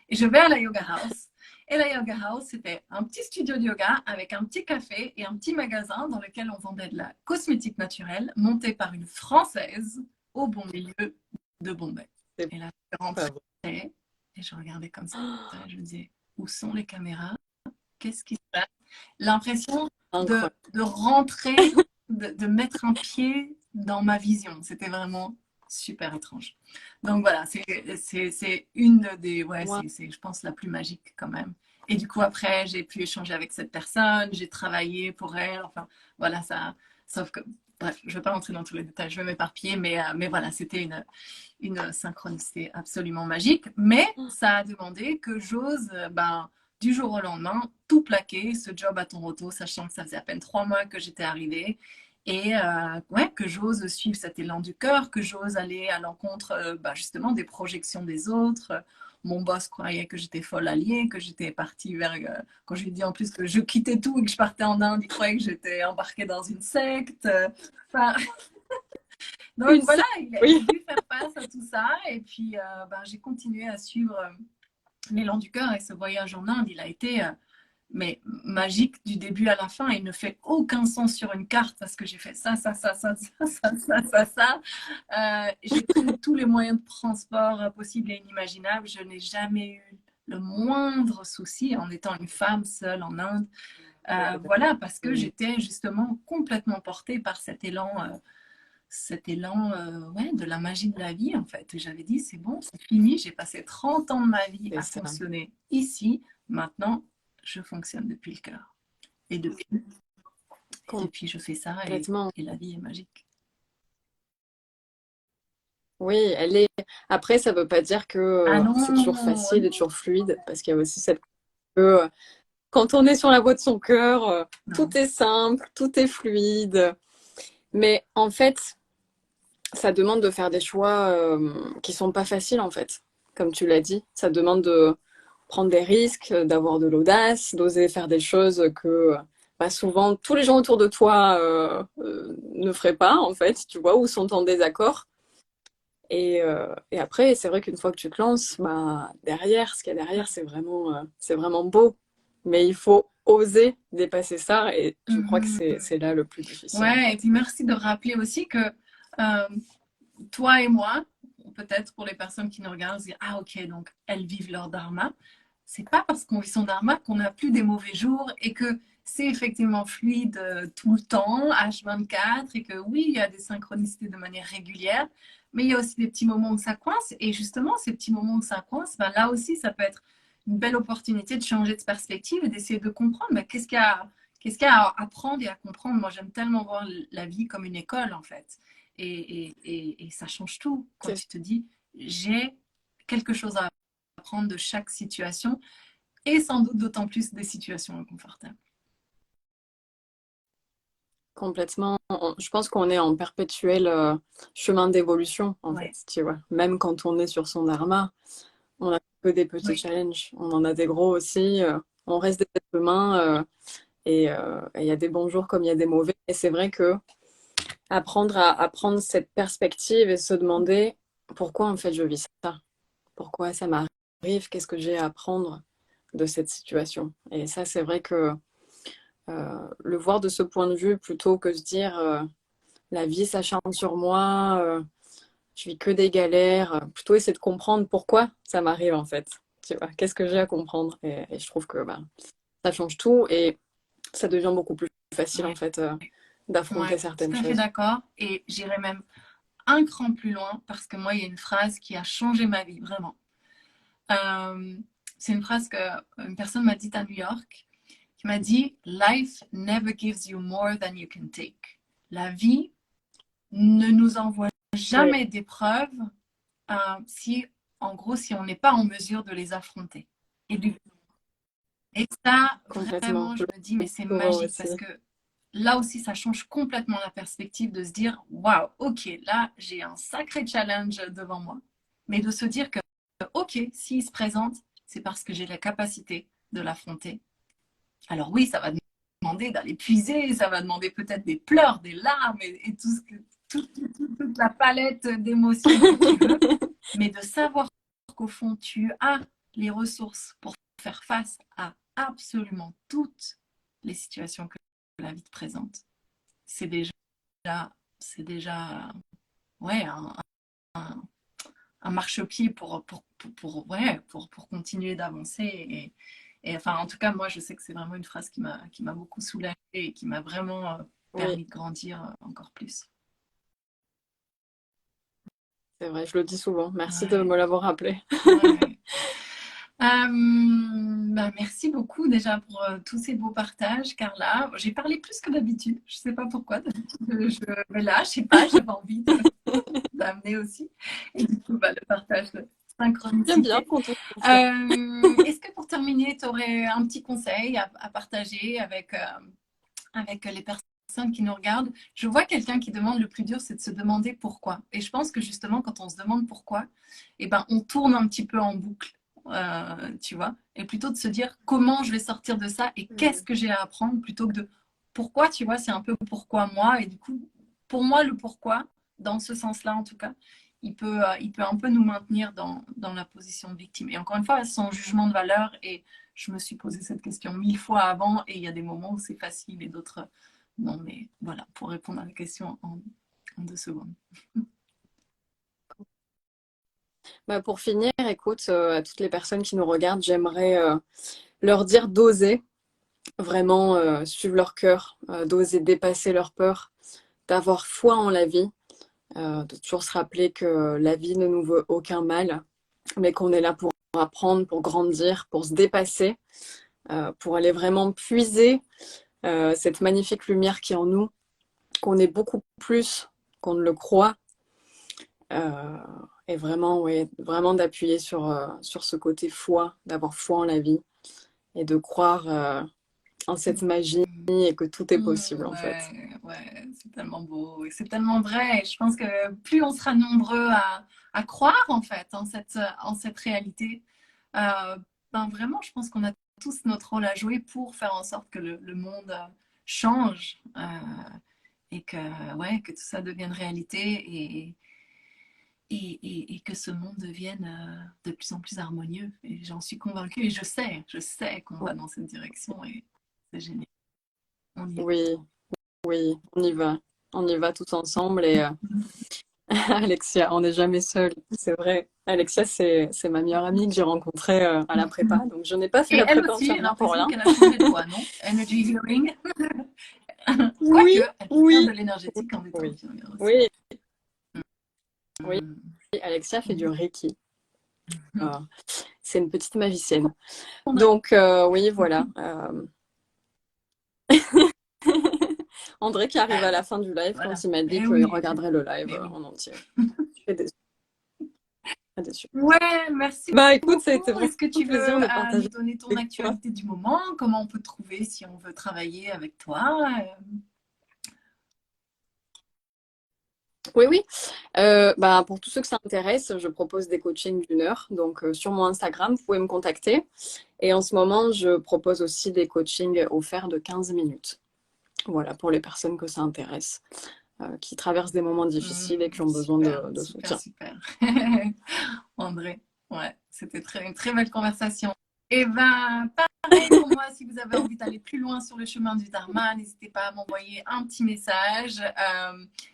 Et je vais à la yoga house. Et la yoga house, c'était un petit studio de yoga avec un petit café et un petit magasin dans lequel on vendait de la cosmétique naturelle montée par une Française au bon milieu de Bombay. C'est Et là, je pas rentrais vrai. et je regardais comme ça. Je me disais, où sont les caméras? Qu'est-ce qui se passe? L'impression Incroyable. de rentrer, de mettre un pied dans ma vision. C'était vraiment super étrange. Donc voilà, c'est une des, ouais, Moi, c'est, je pense, la plus magique quand même. Et du coup, après, j'ai pu échanger avec cette personne, j'ai travaillé pour elle, enfin, voilà, ça, sauf que, bref, je ne vais pas rentrer dans tous les détails, je vais m'éparpiller, mais voilà, c'était une synchronicité absolument magique. Mais ça a demandé que j'ose, ben, du jour au lendemain, tout plaquer, ce job à Toronto, sachant que ça faisait à peine 3 mois que j'étais arrivée. Et ouais, que j'ose suivre cet élan du cœur, que j'ose aller à l'encontre bah, justement des projections des autres. Mon boss croyait que j'étais folle alliée, que j'étais partie vers. Quand je lui ai dit en plus que je quittais tout et que je partais en Inde, il croyait que j'étais embarquée dans une secte. Enfin, donc une voilà, scène. il a Oui, dû faire face à tout ça. Et puis, ben, j'ai continué à suivre l'élan du cœur. Et ce voyage en Inde, il a été mais magique du début à la fin. Il ne fait aucun sens sur une carte parce que j'ai fait ça, ça, ça, ça, ça, ça, ça, ça, ça. J'ai pris tous les moyens de transport possibles et inimaginables. Je n'ai jamais eu le moindre souci en étant une femme seule en Inde. Voilà, parce que mm, j'étais justement complètement portée par cet élan ouais, de la magie de la vie, en fait. J'avais dit, c'est bon, c'est fini, j'ai passé 30 ans de ma vie c'est à ça. fonctionner ici. Maintenant, je fonctionne depuis le cœur. Et depuis je fais ça Complètement. et la vie est magique. Oui, elle est. Après, ça veut pas dire que Ah c'est toujours non, facile et toujours fluide, parce qu'il y a aussi cette que quand on est sur la voie de son cœur, non. tout est simple, tout est fluide. Mais en fait, ça demande de faire des choix qui sont pas faciles, en fait. Comme tu l'as dit, ça demande de prendre des risques, d'avoir de l'audace, d'oser faire des choses que bah, souvent tous les gens autour de toi ne feraient pas, en fait, tu vois, ou sont en désaccord. Et après, c'est vrai qu'une fois que tu te lances, bah, derrière, ce qu'il y a derrière, c'est vraiment beau. Mais il faut oser dépasser ça, et je crois que Mhm. c'est là le plus difficile, en Ouais, et fait. puis merci de rappeler aussi que euh, toi et moi, peut-être pour les personnes qui nous regardent, se dire, ah ok, donc elles vivent leur dharma. C'est pas parce qu'on vit son dharma qu'on n'a plus des mauvais jours et que c'est effectivement fluide tout le temps, H24, et que oui, il y a des synchronicités de manière régulière, mais il y a aussi des petits moments où ça coince. Et justement, ces petits moments où ça coince, ben là aussi, ça peut être une belle opportunité de changer de perspective et d'essayer de comprendre ben, qu'est-ce qu'il y a à apprendre et à comprendre. Moi, j'aime tellement voir la vie comme une école, en fait. Et ça change tout quand C'est tu te dis, j'ai quelque chose à apprendre de chaque situation et sans doute d'autant plus des situations inconfortables. complètement. Je pense qu'on est en perpétuel chemin d'évolution, en fait, Ouais, tu vois. Même quand on est sur son dharma, on a que des petits oui. challenges. On en a des gros aussi. On reste des êtres humains. Et il y a des bons jours comme il y a des mauvais. Et c'est vrai que apprendre à prendre cette perspective et se demander pourquoi en fait je vis ça, pourquoi ça m'arrive, qu'est-ce que j'ai à apprendre de cette situation. Et ça, c'est vrai que le voir de ce point de vue plutôt que se dire la vie s'acharne sur moi, je vis que des galères. Plutôt essayer de comprendre pourquoi ça m'arrive en fait. Tu vois, qu'est-ce que j'ai à comprendre? Et je trouve que bah, ça change tout et ça devient beaucoup plus facile en Ouais, fait d'affronter ouais, tout certaines à fait choses. d'accord. Et j'irai même un cran plus loin parce que moi, il y a une phrase qui a changé ma vie, vraiment. Euh, c'est une phrase qu'une personne m'a dite à New York, qui m'a dit Life never gives you more than you can take. La vie ne nous envoie Oui, jamais d'épreuves si, en gros, si on n'est pas en mesure de les affronter. Et, et ça, complètement. vraiment, Je je me dis, le mais dis c'est souvent magique aussi. parce que là aussi, ça change complètement la perspective de se dire, waouh, ok, là, j'ai un sacré challenge devant moi. Mais de se dire que, ok, s'il se présente, c'est parce que j'ai la capacité de l'affronter. Alors oui, ça va demander d'aller puiser, ça va demander peut-être des pleurs, des larmes et tout ce que, toute la palette d'émotions que tu veux, mais de savoir qu'au fond, tu as les ressources pour faire face à absolument toutes les situations que la vie te présente. C'est déjà, c'est déjà ouais, un marchepied pour continuer d'avancer. Et enfin, en tout cas, moi, je sais que c'est vraiment une phrase qui m'a beaucoup soulagée et qui m'a vraiment Oui, permis de grandir encore plus. c'est vrai, je le dis souvent. Merci de Ouais, me l'avoir rappelé. ouais. Bah, merci beaucoup déjà pour tous ces beaux partages, Carla. J'ai parlé plus que d'habitude. Je ne sais pas pourquoi. Mais là, je sais pas, j'avais envie d'amener aussi. Et du coup, bah, le partage de J'aime bien synchronicité. quand on fait ça. Est-ce que pour terminer, tu aurais un petit conseil à partager avec les personnes qui nous regardent? Je vois quelqu'un qui demande le plus dur, c'est de se demander pourquoi. Et je pense que justement, quand on se demande pourquoi, eh ben, on tourne un petit peu en boucle, tu vois. Et plutôt de se dire comment je vais sortir de ça et qu'est-ce Mm. que j'ai à apprendre plutôt que de pourquoi, tu vois, c'est un peu pourquoi moi. Et du coup, pour moi, le pourquoi, dans ce sens-là en tout cas, il peut un peu nous maintenir dans la position de victime. Et encore une fois, sans jugement de valeur. Et je me suis posé cette question 1000 fois avant et il y a des moments où c'est facile et d'autres non. Mais voilà, pour répondre à la question en 2 secondes. Bah, pour finir, écoute, à toutes les personnes qui nous regardent, j'aimerais leur dire d'oser vraiment suivre leur cœur, d'oser dépasser leur peur, d'avoir foi en la vie, de toujours se rappeler que la vie ne nous veut aucun mal, mais qu'on est là pour apprendre, pour grandir, pour se dépasser, pour aller vraiment puiser cette magnifique lumière qui est en nous, qu'on est beaucoup plus qu'on ne le croit. Euh, et vraiment, ouais, vraiment d'appuyer sur ce côté foi, d'avoir foi en la vie et de croire en cette magie et que tout est possible en fait. Ouais, ouais, c'est tellement beau et c'est tellement vrai. Et je pense que plus on sera nombreux à croire en fait en cette réalité, euh, ben vraiment, je pense qu'on a tous notre rôle à jouer pour faire en sorte que le monde change et ouais, que tout ça devienne réalité et que ce monde devienne de plus en plus harmonieux. Et j'en suis convaincue et je sais qu'on va dans cette direction et c'est génial. On y est. Oui, oui, on y va. On y va tous ensemble et Alexia, on n'est jamais seul, c'est vrai. Alexia, c'est ma meilleure amie que j'ai rencontrée à la prépa. Donc, je n'ai pas fait Et la elle prépa aussi, j'ai entièrement pour l'impression rien. qu'elle a changé de voie, non? Energy healing. Quoique, Oui, elle peut faire de oui, l'énergétique en étant oui, infirmière aussi. oui, oui. Mm. Alexia fait du Reiki. Euh, c'est une petite magicienne. On a- Donc, oui, voilà. André qui arrive à la fin du live quand Voilà. il m'a dit Eh qu'il oui, regarderait le live eh oui. en entier. Je suis déçue. Très déçue. Ouais, merci Bah écoute, ça a été beaucoup. vraiment Est-ce que un tu veux plaisir de partager nous donner ton avec toi. actualité du moment? Comment on peut te trouver si on veut travailler avec toi? Oui, oui. Bah, pour tous ceux que ça intéresse, je propose des coachings d'1 heure. Donc, sur mon Instagram, vous pouvez me contacter. Et en ce moment, je propose aussi des coachings offerts de 15 minutes. Voilà, pour les personnes que ça intéresse, qui traversent des moments difficiles et qui ont besoin Super, de super, soutien. super. André, ouais, c'était une très belle conversation. Eh ben, Pareil pour moi, si vous avez envie d'aller plus loin sur le chemin du Dharma, n'hésitez pas à m'envoyer un petit message.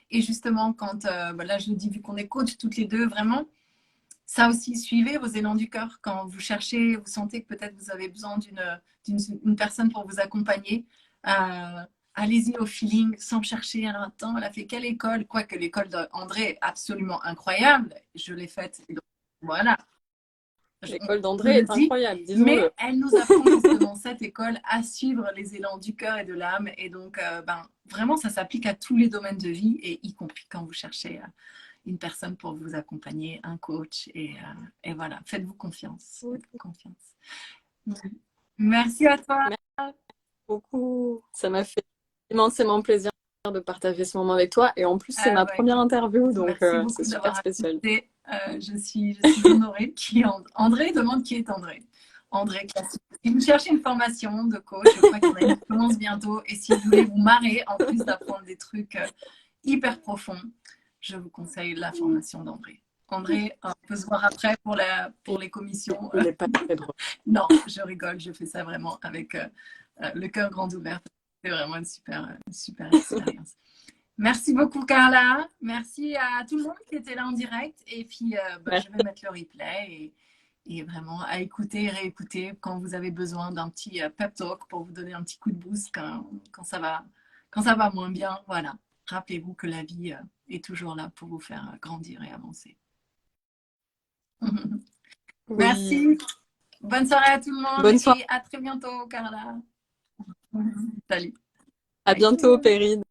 Et justement, quand, là je le dis, vu qu'on est coach toutes les deux, vraiment, ça aussi, suivez vos élans du cœur. Quand vous cherchez, vous sentez que peut-être vous avez besoin d'une personne pour vous accompagner, allez-y au feeling, sans chercher. Alors, attends, elle a fait quelle école? Quoique l'école d'André est absolument incroyable. Je l'ai faite. Donc, voilà. L'école On d'André le est dit. incroyable, Mais disons-le. elle nous apprend justement cette école à suivre les élans du cœur et de l'âme. Et donc, vraiment, ça s'applique à tous les domaines de vie, et y compris quand vous cherchez une personne pour vous accompagner, un coach. Et voilà, faites-vous confiance. Faites-vous confiance. Merci à toi. Merci beaucoup. Ça m'a fait immensément plaisir de partager ce moment avec toi. Et en plus, c'est ma première Écoute, interview, donc merci c'est beaucoup super d'avoir spécial. accepté. Je suis honorée. André demande qui est André. André classique. Si vous cherchez une formation de coach, je crois qu'il y en a une qui commence bientôt. Et si vous voulez vous marrer, en plus d'apprendre des trucs hyper profonds, je vous conseille la formation d'André. André, on peut se voir après pour les commissions. Il n'est pas très drôle. Non, je rigole, je fais ça vraiment avec le cœur grand ouvert. C'est vraiment une super expérience. Merci beaucoup, Carla. Merci à tout le monde qui était là en direct. Et puis, je vais mettre le replay et vraiment à écouter et réécouter quand vous avez besoin d'un petit pep talk pour vous donner un petit coup de boost quand ça va moins bien. Voilà. Rappelez-vous que la vie est toujours là pour vous faire grandir et avancer. Oui. Merci. Bonne soirée à tout le monde Bonne soirée. et à très bientôt, Carla. Salut. À Bye. bientôt, Perrine.